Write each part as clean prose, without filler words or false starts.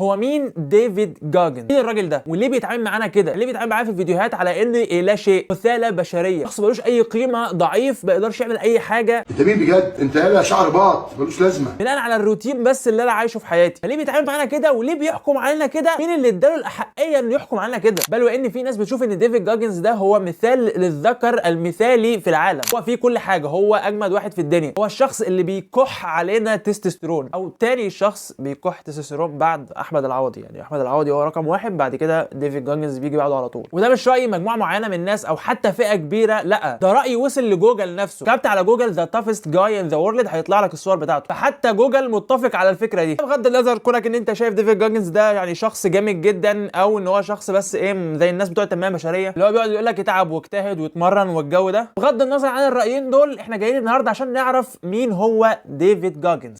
هو مين ديفيد جوجنز؟ مين الراجل ده وليه بيتعامل معانا كده؟ ليه بيتعامل معانا في الفيديوهات على ان لا شيء، مثاله بشريه، شخص ملوش اي قيمه، ضعيف ما يقدرش يعمل اي حاجه؟ انت مين بجد؟ انت يالا شعر باط ملوش لازمه بناء على الروتين بس اللي انا عايشه في حياتي. فليه بيتعامل معانا كده وليه بيحكم علينا كده؟ مين اللي اداله الاحقيه انه يحكم علينا كده؟ بل وان في ناس بتشوف ان ديفيد جوجنز ده هو مثال للذكر المثالي في العالم، هو فيه كل حاجه، هو اجمد واحد في الدنيا، هو الشخص اللي بيكح علينا تستوستيرون، او تاني شخص بيكح تستوستيرون بعد احمد العوضي. يعني احمد العوضي هو رقم واحد، بعد كده ديفيد جوجنز بيجي بعده على طول. وده مش راي مجموعه معينه من الناس او حتى فئه كبيره، لا ده راي وصل لجوجل نفسه. كتبت على جوجل ذا تافست جاي ان ذا وورلد هيطلع لك الصور بتاعته، فحتى جوجل متفق على الفكره دي. بغض النظر كونك ان انت شايف ديفيد جوجنز ده يعني شخص جامد جدا، او ان هو شخص بس ايه زي الناس بتوع التنميه البشريه اللي هو بيقعد يقول لك اتعب واجتهد واتمرن والجو ده، بغض النظر عن الرايين دول احنا جايين النهارده عشان نعرف مين هو ديفيد جوجنز.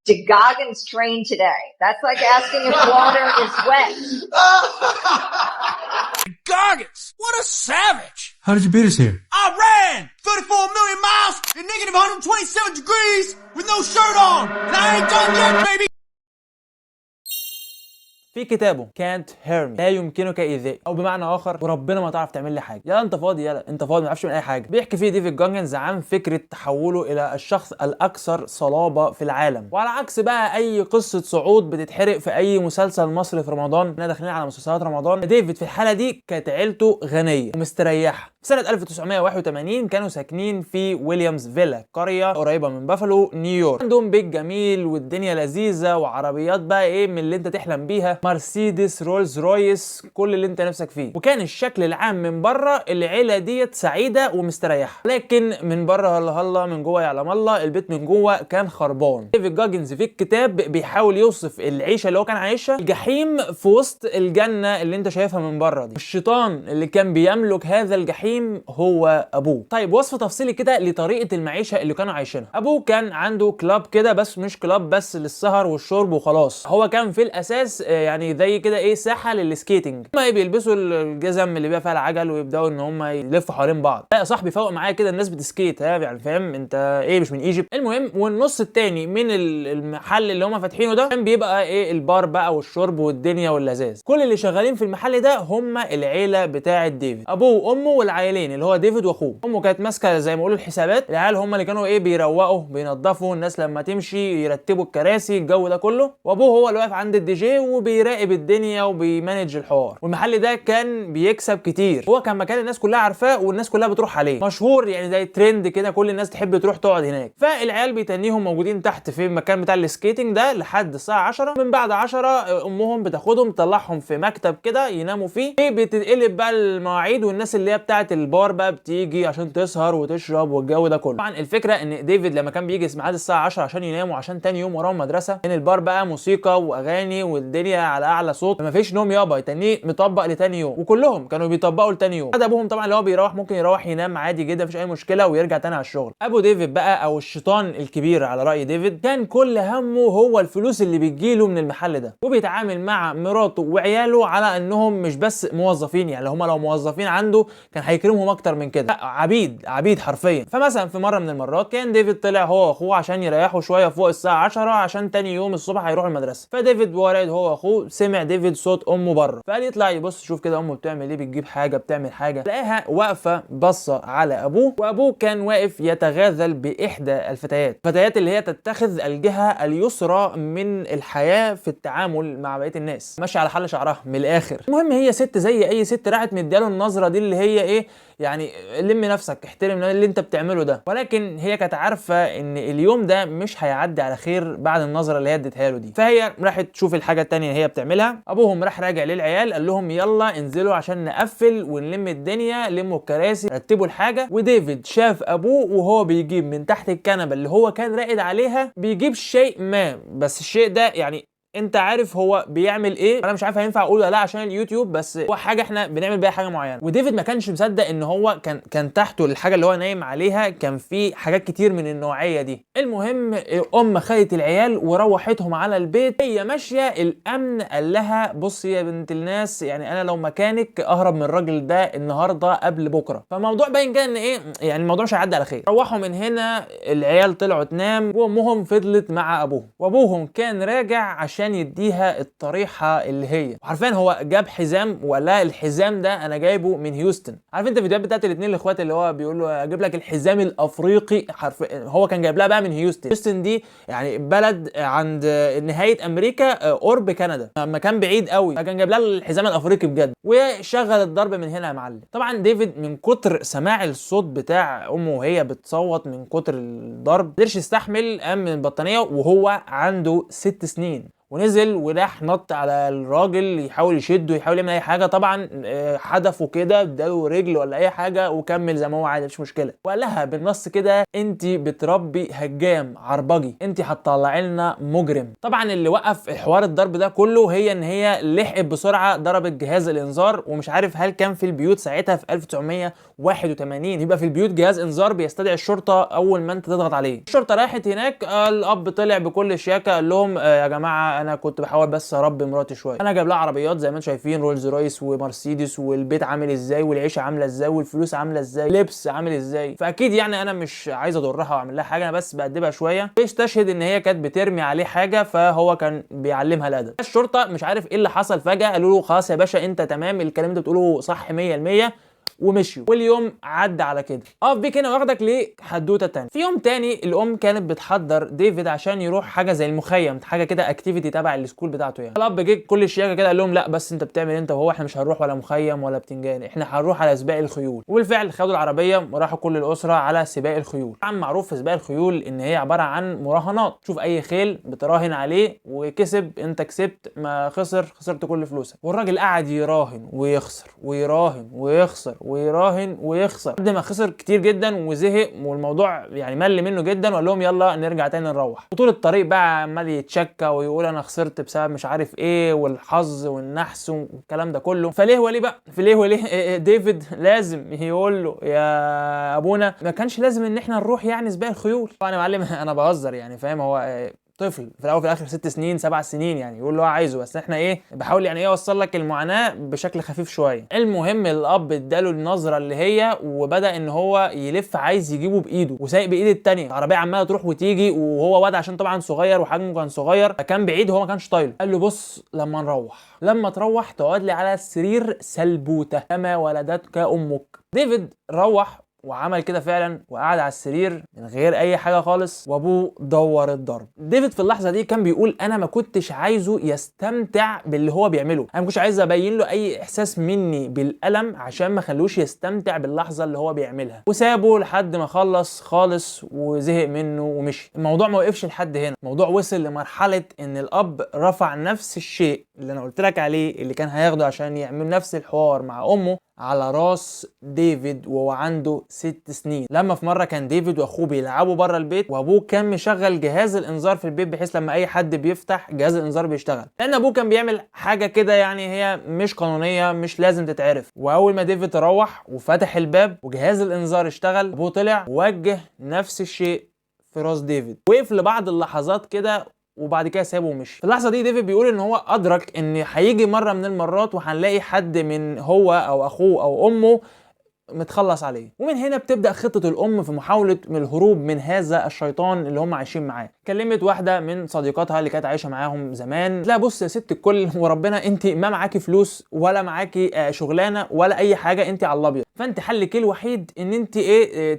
Did Goggins train today? That's like asking if water is wet. Goggins! What a savage! How did you beat us here? I ran 34 million miles in negative 127 degrees with no shirt on, and I ain't done yet, baby! في كتابه Can't Hear Me، لا يمكنك إيذائي، او بمعنى اخر وربنا ما تعرف تعمل لي حاجه، يلا انت فاضي، يلا انت فاضي ما تعرفش من اي حاجه. بيحكي فيه ديفيد جوجنز عن فكره تحوله الى الشخص الاكثر صلابه في العالم، وعلى عكس بقى اي قصه صعود بتتحرق في اي مسلسل مصري في رمضان، احنا داخلين على مسلسلات رمضان، ديفيد في الحاله دي كانت عيلته غنيه ومستريحه. في سنه 1981 كانوا ساكنين في ويليامز فيلا، قريه قريبه من بافالو نيويورك، عندهم بيت جميل والدنيا لذيذه وعربيات بقى ايه من اللي انت تحلم بيها، مرسيدس، رولز رويس، كل اللي انت نفسك فيه. وكان الشكل العام من بره العيله ديت سعيده ومستريحه، لكن من بره هلا هلا من جوه يعلم الله، البيت من جوه كان خربان. ديفيد جوجنز في الكتاب بيحاول يوصف العيشه اللي هو كان عايشها، الجحيم في وسط الجنه اللي انت شايفها من بره دي. الشيطان اللي كان بيملك هذا الجحيم هو ابوه. طيب وصف تفصيلي كده لطريقه المعيشه اللي كانوا عايشينها. ابوه كان عنده كلاب كده، بس مش كلاب بس للسهر والشرب وخلاص، هو كان في الاساس يعني زي كده ايه ساحه للسكيتنج، ما بيلبسوا الجزم اللي بيبقى فيها العجل ويبداوا ان هم يلفوا حوالين بعض. لا يا صاحبي فوق معايا كده، الناس بتسكيت، ها يعني فاهم انت ايه، مش من ايجيبت. المهم والنص التاني من المحل اللي هم فاتحينه ده كان بيبقى ايه البار بقى والشرب والدنيا واللذاذ. كل اللي شغالين في المحل ده هم العيله بتاعه ديفيد، ابوه وامه والعيلين اللي هو ديفيد واخوه. امه كانت ماسكه زي ما بيقولوا الحسابات، العيال هم اللي كانوا ايه بيروقوا بينظفوا الناس لما تمشي، يرتبوا الكراسي الجو ده كله، وابوه هو اللي واقف عند الدي جي وبيراقب الدنيا وبيمانج الحوار. والمحل ده كان بيكسب كتير، هو كان مكان الناس كلها عارفاه والناس كلها بتروح عليه، مشهور يعني زي ترند كده، كل الناس تحب تروح تقعد هناك. فالعيال بيتنيهم موجودين تحت في المكان بتاع السكيتنج ده لحد الساعه 10، من بعد 10 امهم بتاخدهم تطلعهم في مكتب كده يناموا فيه، بتتقلب بقى المواعيد والناس اللي هي بتاعه البار بقى بتيجي عشان تسهر وتشرب والجو ده كله. طبعا الفكره ان ديفيد لما كان بيجي ميعاد الساعه 10 عشان يناموا عشان تاني يوم وراهم مدرسه، ان البار بقى موسيقى واغاني والدنيا على اعلى صوت، ما فيش نوم يابا، يتنيه مطبق لتاني يوم، وكلهم كانوا بيطبقوا لتاني يوم. ابوهم طبعا اللي هو بيروح ممكن يروح ينام عادي جدا مفيش اي مشكله ويرجع تاني على الشغل. ابو ديفيد بقى او الشيطان الكبير على راي ديفيد كان كل همه هو الفلوس اللي بتجيله من المحل ده، وبيتعامل مع مراته وعياله على انهم مش بس موظفين، يعني هم لو موظفين عنده كان هيكرمهم اكتر من كده، لا عبيد حرفيا. فمثلا في مره من المرات كان ديفيد طلع هو واخوه عشان يريحوا شويه فوق الساعه 10 عشان تاني يوم الصبح هيروحوا المدرسه. فديفيد وهو رايد هو واخوه سمع ديفيد صوت امه بره، فقال يطلع يبص يشوف كده امه بتعمل ايه، بتجيب حاجه بتعمل حاجه، لقاها واقفه بصه على ابوه، وابوه كان واقف يتغازل باحدى الفتيات اللي هي تتخذ الجهه اليسرى من الحياه في التعامل مع بقيه الناس، ماشيه على حل شعرها من الاخر. المهم هي ست زي اي ست راحت مدياله النظره دي اللي هي ايه يعني لم نفسك احترم اللي انت بتعمله ده، ولكن هي كانت عارفه ان اليوم ده مش هيعدي على خير بعد النظره اللي هي اديتها له دي. فهي راحت تشوف الحاجه الثانيه اللي هي بتعملها. ابوهم راح راجع للعيال قال لهم يلا انزلوا عشان نقفل ونلم الدنيا، لموا الكراسي رتبوا الحاجه. وديفيد شاف ابوه وهو بيجيب من تحت الكنبه اللي هو كان راقد عليها بيجيب شيء ما، بس الشيء ده يعني انت عارف هو بيعمل ايه، انا مش عارف هينفع اقول ولا لا عشان اليوتيوب، بس هو حاجه احنا بنعمل بيها حاجه معينه. وديفيد ما كانش مصدق ان هو كان تحته الحاجه اللي هو نايم عليها كان في حاجات كتير من النوعيه دي. المهم الام خدت العيال وروحتهم على البيت، هي ماشيه الامن قال لها بصي يا بنت الناس يعني انا لو مكانك اهرب من الراجل ده النهارده قبل بكره. فالموضوع باين كده ان ايه يعني الموضوع مش هيعدي على خير. روحوا من هنا العيال طلعوا تنام وامهم فضلت مع ابوهم، وابوهم كان راجع عشان عشان يديها الطريحه اللي هي حرفيا هو جاب حزام وقال لها الحزام ده انا جايبه من هيوستن. عارف انت الفيديوهات بتاعت الاثنين الاخوات اللي هو بيقول له اجيب لك الحزام الافريقي، حرفيا هو كان جايب لها بقى من هيوستن. هيوستن دي يعني بلد عند نهايه امريكا قرب كندا، مكان بعيد قوي، فكان جايب لها الحزام الافريقي بجد. وشغل الضرب من هنا يا معلم. طبعا ديفيد من كتر سماع الصوت بتاع امه وهي بتصوت من كتر الضرب قدرش يستحمل، قام من البطانيه وهو عنده 6 سنين ونزل وراح نط على الراجل يحاول يشده، يحاول يعمل اي حاجه. طبعا حدفه كده اداله رجل ولا اي حاجه وكمل زي ما هو عادي مفيش مشكله. وقال لها بالنص كده انت بتربي هجام عربجي، انت هتطلعي لنا مجرم. طبعا اللي وقف حوار الضرب ده كله هي ان هي لحقت بسرعه ضربت جهاز الانذار. ومش عارف هل كان في البيوت ساعتها في 1981 يبقى في البيوت جهاز انذار بيستدعي الشرطه اول ما انت تضغط عليه. الشرطه راحت هناك، الاب طلع بكل شياكه قال لهم يا جماعه انا كنت بحاول بس اربي مراتي شويه، انا جايب لها عربيات زي ما انتم شايفين رولز رويس ومرسيدس، والبيت عامل ازاي والعيشه عامله ازاي والفلوس عامله ازاي لبس عامل ازاي، فاكيد يعني انا مش عايز اضرها واعمل لها حاجه، انا بس بأدبها شويه. بيستشهد ان هي كانت بترمي عليه حاجه فهو كان بيعلمها الادب. الشرطه مش عارف ايه اللي حصل فجاه قالوا له خلاص يا باشا انت تمام، الكلام ده بتقوله صح 100%، ومشيوا. واليوم عدى على كده. اقف بيك هنا واخدك لحدوته تانية. في يوم تاني الام كانت بتحضر ديفيد عشان يروح حاجه زي المخيم، حاجه كده اكتيفيتي تبع السكول بتاعته يعني. الاب جه كل الشياكه كده قال لهم لا بس انت بتعمل انت وهو، احنا مش هنروح ولا مخيم ولا بتنجان، احنا هنروح على سباق الخيول. وبالفعل خدوا العربيه وراحوا كل الاسره على سباق الخيول. طبعا معروف في سباق الخيول ان هي عباره عن مراهنات، تشوف اي خيل بتراهن عليه وكسب انت كسبت، ما خسر خسرت كل فلوسك. والراجل قعد يراهن ويخسر ويراهن ويخسر ويراهن ويخسر لحد ما خسر كتير جدا وزهق والموضوع يعني مل منه جدا وقال لهم يلا نرجع تاني نروح. وطول الطريق بقى عمال يتشكى ويقول انا خسرت بسبب مش عارف ايه والحظ والنحس والكلام ده كله. فليه وليه بقى فليه وليه ديفيد لازم يقول له يا ابونا ما كانش لازم ان احنا نروح يعني سباق الخيول. طبعا يا معلم انا بهزر يعني فاهم، هو طفل في الاول وفي الاخر 6 سنين 7 سنين يعني يقول اللي هو عايزه، بس احنا ايه بحاول يعني ايه اوصل لك المعاناه بشكل خفيف شويه. المهم الاب اداله النظره اللي هي وبدا ان هو يلف عايز يجيبه بايده وسايق بايد الثانيه، العربيه عماله تروح وتيجي وهو واد عشان طبعا صغير وحجمه كان صغير فكان بعيد وهو ما كانش طايله. قال له بص لما تروح تقعد لي على السرير سلبوته كما ولدتك امك. ديفيد روح وعمل كده فعلا وقعد على السرير من غير اي حاجه خالص وابوه دور الضرب. ديفيد في اللحظه دي كان بيقول انا ما كنتش عايزه يستمتع باللي هو بيعمله، انا ما كنتش عايز ابين له اي احساس مني بالالم عشان ما خلوش يستمتع باللحظه اللي هو بيعملها. وسابه لحد ما خلص خالص وزهق منه ومشي. الموضوع ما وقفش لحد هنا، الموضوع وصل لمرحله ان الاب رفع نفس الشيء اللي انا قلت لك عليه اللي كان هياخده عشان يعمل نفس الحوار مع امه على راس ديفيد وهو عنده 6 سنين. لما في مره كان ديفيد واخوه بيلعبوا بره البيت وابوه كان مشغل جهاز الانذار في البيت بحيث لما اي حد بيفتح جهاز الانذار بيشتغل، لان ابوه كان بيعمل حاجه كده يعني هي مش قانونيه مش لازم تتعرف. واول ما ديفيد روح وفتح الباب وجهاز الانذار اشتغل ابوه طلع ووجه نفس الشيء في راس ديفيد. وقف لبعض اللحظات كده وبعد كده سابه ومشي. في اللحظه دي ديفيد بيقول ان هو ادرك ان هيجي مره من المرات وهنلاقي حد من هو او اخوه او امه متخلص عليه. ومن هنا بتبدا خطه الام في محاوله من الهروب من هذا الشيطان اللي هم عايشين معاه. كلمت واحده من صديقاتها اللي كانت عايشه معاهم زمان، لا بص يا ست الكل وربنا انت ما معاكي فلوس ولا معاكي شغلانه ولا اي حاجه، انت على الابيض، فانت حلك الوحيد ان انت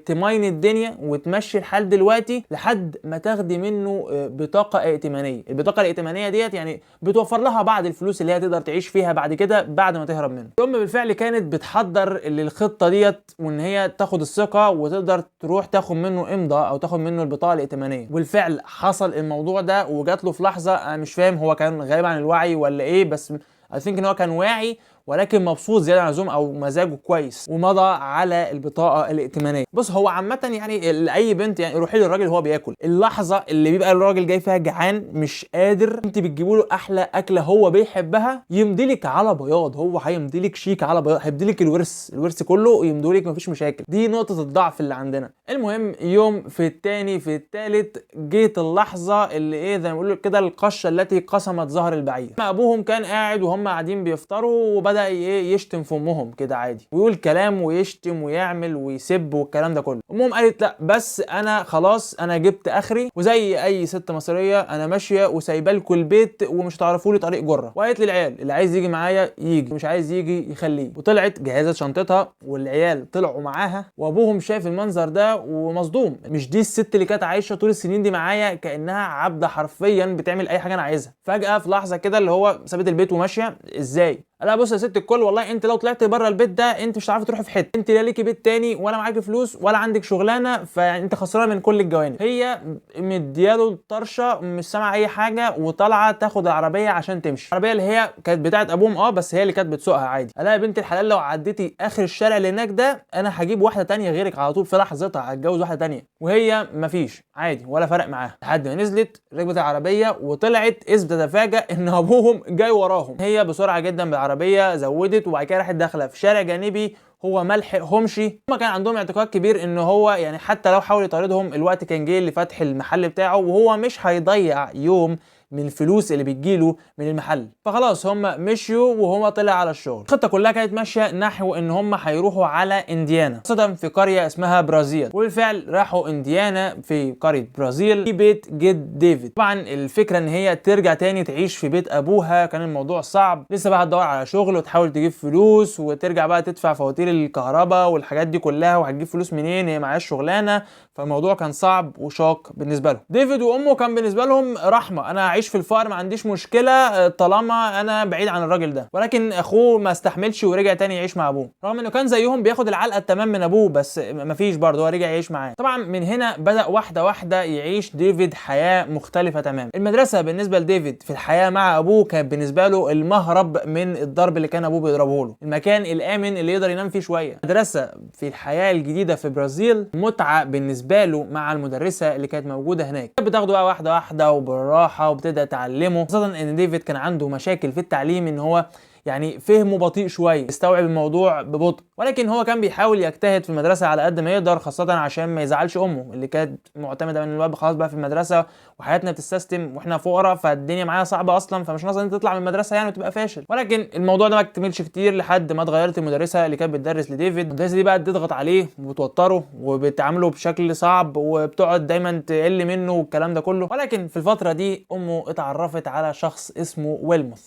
تمايني الدنيا وتمشي الحال دلوقتي لحد ما تاخدي منه بطاقه ائتمانيه. البطاقه الائتمانيه ديت يعني بتوفر لها بعض الفلوس اللي هي تقدر تعيش فيها بعد كده بعد ما تهرب منه. الام بالفعل كانت بتحضر للخطه ديت وان هي تاخد الثقه وتقدر تروح تاخد منه امضاء او تاخد منه البطاقه الائتمانيه. والفعل حصل الموضوع ده وجات له في لحظه انا مش فاهم هو كان غايب عن الوعي ولا ايه، بس I think ان هو كان واعي ولكن مبسوط زياده عن اللزوم او مزاجه كويس ومضى على البطاقه الائتمانيه. بص هو عامه يعني لاي بنت يعني روحي للراجل وهو بياكل، اللحظه اللي بيبقى الراجل جاي فيها جعان مش قادر انت بتجيبوا له احلى اكله هو بيحبها يمديلك على بياض، هو هيمديلك شيك على بياض، هيمديلك الورث كله يمدولك مفيش مشاكل. دي نقطه الضعف اللي عندنا. المهم يوم في الثاني في الثالث جيت اللحظه اللي ايه زي ما بيقولوا كده القشه التي قسمت ظهر البعير. ابوهم كان قاعد وهم قاعدين بيفطروا وبدا بدا ايه يشتم في امهم كده عادي، ويقول كلام ويشتم ويعمل ويسب والكلام ده كله. امهم قالت لا بس انا خلاص انا جبت اخري، وزي اي ست مصريه انا ماشيه وسايبه لكم البيت ومش هتعرفوا لي طريق جره. وقالت للعيال اللي عايز يجي معايا يجي، مش عايز يجي يخليه. وطلعت جهزت شنطتها والعيال طلعوا معاها، وابوهم شايف المنظر ده ومصدوم. مش دي الست اللي كانت عايشه طول السنين دي معايا كانها عبده حرفيا بتعمل اي حاجه انا عايزها، فجاه في لحظه كده اللي هو سابت البيت وماشيه ازاي؟ لا بص يا ست الكل، والله انت لو طلعت بره البيت ده انت مش هتعرفي تروحي في حته، انت لا ليكي بيت تاني ولا معاكي فلوس ولا عندك شغلانه، فانت خسرانه من كل الجوانب. هي مدياله الطرشه مش سامعه اي حاجه، وطالعه تاخد العربيه عشان تمشي. العربيه اللي هي كانت بتاعت ابوهم بس هي اللي كانت بتسوقها عادي. قال لها يا بنت الحلال لو عديتي اخر الشارع اللي هناك ده انا هجيب واحده تانية غيرك على طول في لحظتها، هتجوز واحده تانية. وهي مفيش عادي ولا فرق معاها، لحد ما نزلت ركبت العربيه وطلعت اذ تتفاجئ ان ابوهم جاي وراهم. هي بسرعه جدا بالعربيه زودت، وبعد كده راحت داخله في شارع جانبي هو ملحقهمش. هما كان عندهم اعتقاد كبير ان هو يعني حتى لو حاول يطاردهم الوقت كان جه لفتح المحل بتاعه، وهو مش هيضيع يوم من الفلوس اللي بتجيله من المحل. فخلاص هم مشيوا وهو طلع على الشغل. الخطه كلها كانت ماشيه نحو ان هم هيروحوا على انديانا، خاصه في قريه اسمها برازيل. وبالفعل راحوا انديانا في قريه برازيل في بيت جد ديفيد. طبعا الفكره ان هي ترجع تاني تعيش في بيت ابوها كان الموضوع صعب، لسه بقى هتدور على شغل وتحاول تجيب فلوس وترجع بقى تدفع فواتير الكهرباء والحاجات دي كلها، وهتجيب فلوس منين؟ هي معاش شغلانه. فالموضوع كان صعب وشاق بالنسبه لهم. ديفيد وامه كان بالنسبه لهم رحمه، انا اعيش في الفقر ما عنديش مشكله طالما انا بعيد عن الراجل ده. ولكن اخوه ما استحملش ورجع تاني يعيش مع ابوه، رغم انه كان زيهم بياخد العلقه التمام من ابوه، بس مفيش برضه هو رجع يعيش معاه. طبعا من هنا بدا واحده واحده يعيش ديفيد حياه مختلفه تماما. المدرسه بالنسبه لديفيد في الحياه مع ابوه كانت بالنسبه له المهرب من الضرب اللي كان ابوه بيضربه له، المكان الامن اللي يقدر ينام فيه شويه. المدرسه في الحياه الجديده في برازيل متعه بالنسبه له مع المدرسه اللي كانت موجوده هناك. كانت بتاخده بقى واحده واحده وبالراحه وبتبدا تعلمه، خاصه ان ديفيد كان عنده مشاكل في التعليم، ان هو يعني فهمه بطيء شويه، يستوعب الموضوع ببطء. ولكن هو كان بيحاول يجتهد في المدرسه على قد ما يقدر، خاصه عشان ما يزعلش امه اللي كانت معتمده من الواد خلاص بقى في المدرسه وحياتنا بتستسلم واحنا فقراء، فالدنيا معايا صعبه اصلا، فمش ناقص ان انت تطلع من المدرسه يعني وتبقى فاشل. ولكن الموضوع ده ما كملش كتير لحد ما اتغيرت المدرسه اللي كانت بتدرس لديفيد. المدرسه دي بقى بتضغط عليه وبتوتره وبتعامله بشكل صعب وبتقعد دايما تقل منه والكلام ده كله. ولكن في الفتره دي امه اتعرفت على شخص اسمه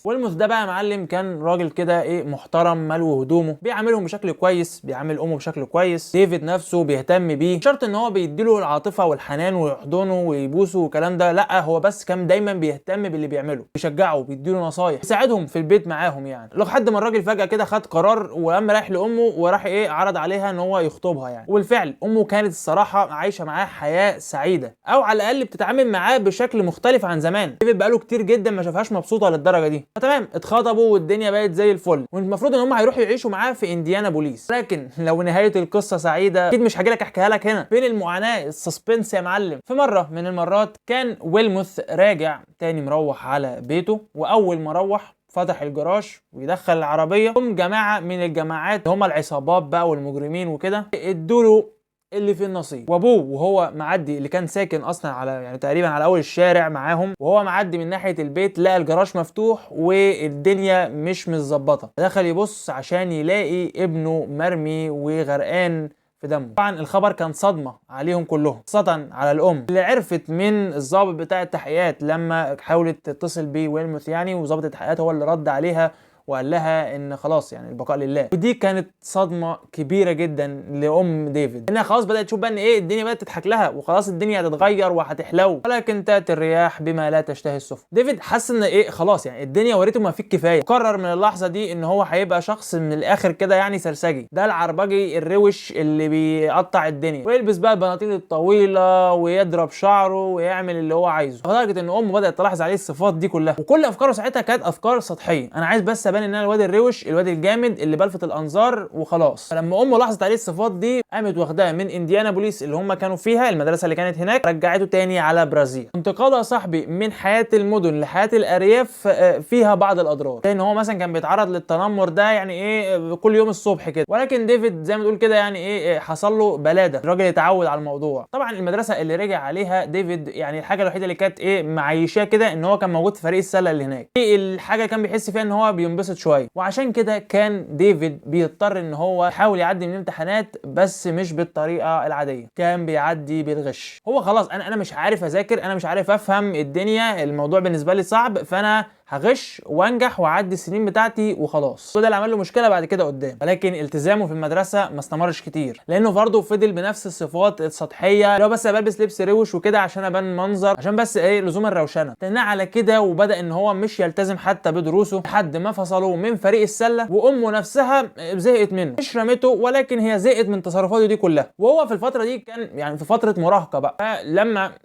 ويلموث ده بقى معلم كان راجل كده ايه محترم، ملو هدومه، بيعاملهم بشكل كويس، بيعامل امه بشكل كويس. ديفيد نفسه بيهتم بيه، شرط ان هو بيديله العاطفه والحنان ويحضنه ويبوسه والكلام ده، لا هو بس كان دايما بيهتم باللي بيعمله، بيشجعه، بيديله نصايح، يساعدهم في البيت معاهم يعني. لحد ما الراجل فجاه كده خد قرار ولما راح لامه وراح ايه عرض عليها ان هو يخطبها يعني. وبالفعل امه كانت الصراحه عايشه معاه حياه سعيده، او على الاقل بتتعامل معاه بشكل مختلف عن زمان. ديفيد بقاله كتير جدا ما شافهاش مبسوطه للدرجه دي. فتمام اتخطبوا والدنيا بقت زي الفل، والمفروض ان هم هيروحوا يعيشوا معاه في انديانا بوليس. لكن لو نهايه القصه سعيده اكيد مش هاجي لك احكيها لك هنا، فين المعاناه السسبنس يا معلم. في مره من المرات كان ويلموث راجع تاني مروح على بيته، واول ما روح فتح الجراج ويدخل العربيه، هم جماعه من الجماعات هم العصابات بقى والمجرمين وكده ادوله اللي في النصيب. وابوه وهو معدي اللي كان ساكن اصلا على يعني تقريبا على اول الشارع معاهم، وهو معدي من ناحيه البيت لقى الجراج مفتوح والدنيا مش متظبطه، دخل يبص عشان يلاقي ابنه مرمي وغرقان في دمه. طبعا الخبر كان صدمه عليهم كلهم، خاصه على الام اللي عرفت من الضابط بتاع التحقيقات لما حاولت تتصل بيه ويلموث يعني، وضابط التحقيقات هو اللي رد عليها وقال لها ان خلاص يعني البقاء لله. ودي كانت صدمه كبيره جدا لام ديفيد، انها خلاص بدات تشوف بقى ان ايه الدنيا بدات تضحك لها وخلاص الدنيا هتتغير وهتحلو، ولكن تاتي الرياح بما لا تشتهي السفن. ديفيد حس ان ايه خلاص يعني الدنيا وريته ما فيه الكفايه، قرر من اللحظه دي ان هو هيبقى شخص من الاخر كده يعني سرسجي، ده العربجي الروش اللي بيقطع الدنيا ويلبس بقى البناطيل الطويله ويضرب شعره ويعمل اللي هو عايزه، لدرجه ان امه بدات تلاحظ عليه الصفات دي كلها. وكل افكاره ساعتها كانت افكار سطحيه، انا عايز بس ابان ان انا الواد الروش الواد الجامد اللي بلفت الانظار وخلاص. فلما امه لاحظت عليه الصفات دي قامت واخداه من انديانا بوليس اللي هم كانوا فيها المدرسه اللي كانت هناك، رجعته تاني على برازيل. انتقاله يا صاحبي من حياه المدن لحياه الارياف فيها بعض الاضرار، لان هو مثلا كان بيتعرض للتنمر ده يعني ايه كل يوم الصبح كده، ولكن ديفيد زي ما تقول كده يعني ايه حصل له بلاده، الراجل اتعود على الموضوع. طبعا المدرسه اللي رجع عليها ديفيد يعني الحاجه الوحيده اللي كانت ايه معيشاه كده ان هو كان موجود في فريق السله اللي هناك، الحاجه كان بيحس فيها ان هو بينبسط ينبسط شويه. وعشان كده كان ديفيد بيضطر ان هو يحاول يعدي من الامتحانات، بس مش بالطريقه العاديه، كان بيعدي بالغش. هو خلاص انا مش عارف اذاكر، انا مش عارف افهم الدنيا، الموضوع بالنسبه لي صعب، فانا هغش وانجح واعدي السنين بتاعتي وخلاص. وده اللي عمل له مشكله بعد كده قدام. ولكن التزامه في المدرسه ما استمرش كتير، لانه برضه فضل بنفس الصفات السطحيه، اللي هو بس بلبس لبس روش وكده عشان ابان منظر، عشان بس ايه لزوم الروشنه. تنى على كده وبدا ان هو مش يلتزم حتى بدروسه، لحد ما فصلوه من فريق السله، وامه نفسها زهقت منه، مش رمته ولكن هي زهقت من تصرفاته دي كلها. وهو في الفتره دي كان يعني في فتره مراهقه بقى.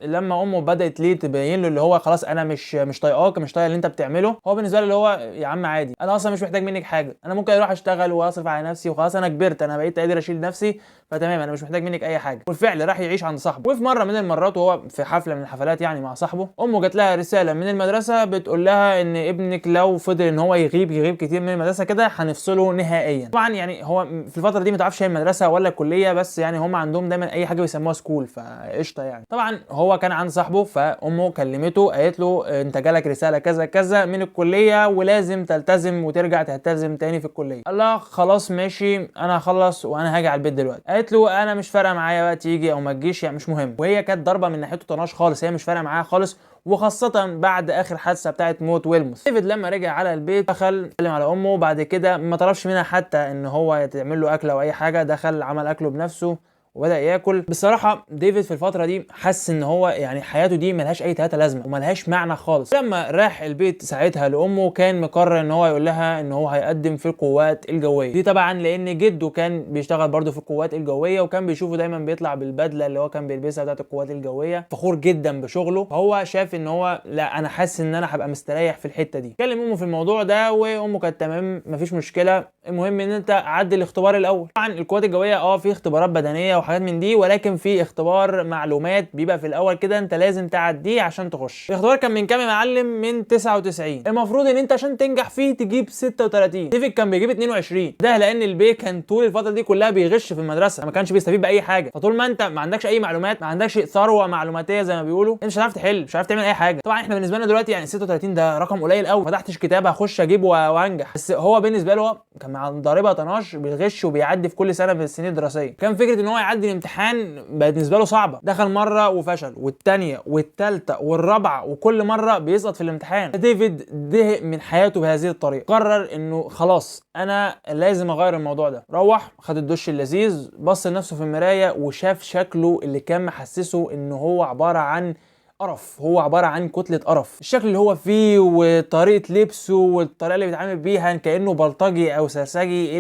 لما امه بدات ليه تبين له اللي هو خلاص انا مش طايقاك، مش طايق اللي انت بتعمله، هو بالنسبه له اللي هو يا عم عادي، انا اصلا مش محتاج منك حاجه، انا ممكن اروح اشتغل واصرف على نفسي وخلاص، انا كبرت، انا بقيت قادر اشيل نفسي، فتمام انا مش محتاج منك اي حاجه. والفعل راح يعيش عند صاحبه. وفي مره من المرات وهو في حفله من الحفلات يعني مع صاحبه، امه جات لها رساله من المدرسه بتقول لها ان ابنك لو فضل ان هو يغيب كتير من المدرسه كده هنفصله نهائيا. طبعا يعني هو في الفتره دي ما تعرفش هي المدرسه ولا الكليه، بس يعني هم عندهم دايما اي حاجه بيسموها سكول، فقشطه يعني. طبعا هو كان عند صاحبه، فامه كلمته قالت له انت جالك رساله كذا كذا من الكليه ولازم تلتزم وترجع تلتزم تاني في الكليه. قال لها خلاص ماشي، انا هخلص وانا هاجي على البيت دلوقتي. قالت له انا مش فارقه معايا بقى تيجي او ما تجيش، يعني مش مهم. وهي كانت ضربه من ناحيته طناش خالص، هي مش فارقه معاها خالص، وخاصة بعد آخر حادثة بتاعت موت ويلموث. ديفيد لما رجع على البيت دخل سلم على أمه، وبعد كده ما طلبش منها حتى إن هو تعمل له أكل أو أي حاجة، دخل عمل أكله بنفسه وبدأ ياكل. بصراحة ديفيد في الفترة دي حس ان هو يعني حياته دي ملهاش اي تلاتة لازمة وملهاش معنى خالص. لما راح البيت ساعتها لامه كان مقرر ان هو يقول لها ان هو هيقدم في القوات الجوية دي، طبعا لان جده كان بيشتغل برضه في القوات الجوية، وكان بيشوفه دايما بيطلع بالبدلة اللي هو كان بيلبسها بتاعت القوات الجوية، فخور جدا بشغله. فهو شاف ان هو لا انا حاسس ان انا هبقى مستريح في الحتة دي. كلم امه في الموضوع ده وامه كانت تمام مفيش مشكلة، المهم ان انت عدي الاختبار الاول. طبعا القوات الجوية في اختبارات بدنية وحاجات من دي، ولكن في اختبار معلومات بيبقى في الاول كده انت لازم تعديه عشان تخش. الاختبار كان من كام يا معلم؟ من 99، المفروض ان انت عشان تنجح فيه تجيب 36. ديفيد كان بيجيب 22، ده لان البي كان طول الفتره دي كلها بيغش في المدرسه، ما كانش بيستفيد باي حاجه. فطول ما انت ما عندكش اي معلومات، ما عندكش ثروه معلوماتيه زي ما بيقولوا، انت مش هتعرف تحل، مش هتعرف تعمل اي حاجه. طبعا احنا بالنسبه لنا دلوقتي يعني 36 ده رقم قليل قوي، فتحتش كتاب هخش اجيب وانجح، بس هو بالنسبه له هو كان مع ضاربه طناش بيغش وبيعدي في كل سنه في السنين الدراسيه. كان فكره ان هو يعدي الامتحان بالنسبه له صعبه، دخل مره وفشل، والثانيه والثالثه والرابعه، وكل مره بيسقط في الامتحان. ديفيد زهق من حياته بهذه الطريقه، قرر انه خلاص انا لازم اغير الموضوع ده. روح خد الدش اللذيذ، بص لنفسه في المرايه وشاف شكله اللي كان محسسه ان هو عباره عن قرف، هو عباره عن كتله قرف. الشكل اللي هو فيه وطريقه لبسه والطريقه اللي بيتعامل بيها كانه بلطجي او سرسجي، ايه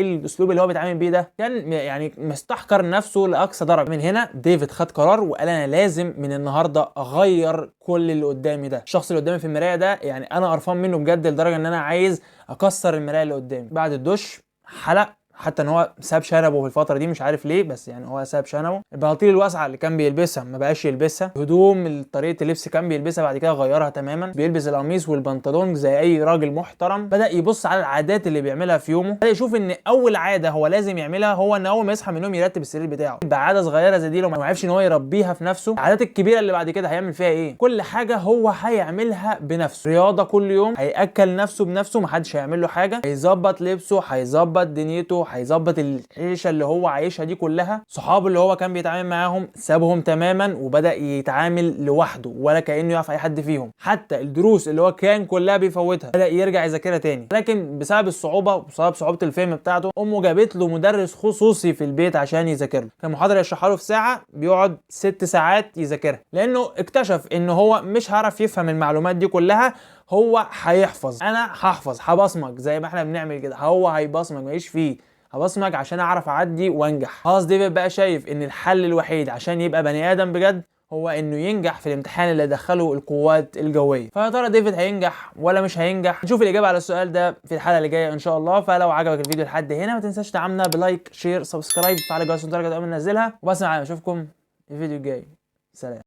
الاسلوب اللي هو بيتعامل بيه ده، كان يعني مستحقر نفسه لاقصى درجه. من هنا ديفيد خد قرار وقال انا لازم من النهارده اغير كل اللي قدامي ده. الشخص اللي قدامي في المرايه ده يعني انا قرفان منه بجد لدرجه ان انا عايز اكسر المرايه اللي قدامي. بعد الدش حلق، حتى ان هو ساب شنبه في الفتره دي مش عارف ليه، بس يعني هو ساب شنبه. البناطيل الواسعه اللي كان بيلبسها ما بقاش يلبسها، هدوم طريقه اللبس كان بيلبسها بعد كده غيرها تماما، بيلبس القميص والبنطلون زي اي راجل محترم. بدا يبص على العادات اللي بيعملها في يومه، بدا يشوف ان اول عاده هو لازم يعملها هو ان اول ما يصحى من النوم يرتب السرير بتاعه. بعاده صغيره زي دي لو ما عرفش ان هو يربيها في نفسه، العادات الكبيره اللي بعد كده هيعمل فيها ايه؟ كل حاجه هو هيعملها بنفسه. رياضه كل يوم، هياكل نفسه بنفسه، محدش هيعمل له حاجه، هيظبط لبسه، هيظبط دنيته، هيظبط العيشه اللي هو عايشها دي كلها. صحابه اللي هو كان بيتعامل معاهم سابهم تماما وبدا يتعامل لوحده ولا كانه يعرف اي حد فيهم. حتى الدروس اللي هو كان كلها بيفوتها بدا يرجع يذاكرها تاني، لكن بسبب الصعوبه وبسبب صعوبه الفهم بتاعته امه جابت له مدرس خصوصي في البيت عشان يذاكر له. كان محاضره يشرحها له في ساعه بيقعد 6 ساعات يذاكرها، لانه اكتشف ان هو مش هيعرف يفهم المعلومات دي كلها، هو هيحفظ. انا هحفظ، هبصمج زي ما احنا بنعمل كده، هو هيبصمج ماليش فيه، هبصمج عشان اعرف اعدي وانجح. خلاص ديفيد بقى شايف ان الحل الوحيد عشان يبقى بني ادم بجد هو انه ينجح في الامتحان اللي دخله القوات الجويه. فيا ترى ديفيد هينجح ولا مش هينجح؟ نشوف الاجابه على السؤال ده في الحلقه اللي جايه ان شاء الله. فلو عجبك الفيديو لحد هنا ما تنساش تدعمنا بلايك شير سبسكرايب، فعل الجرس عشان تلقى اول ما ننزلها. وبس معايا اشوفكم الفيديو الجاي، سلام.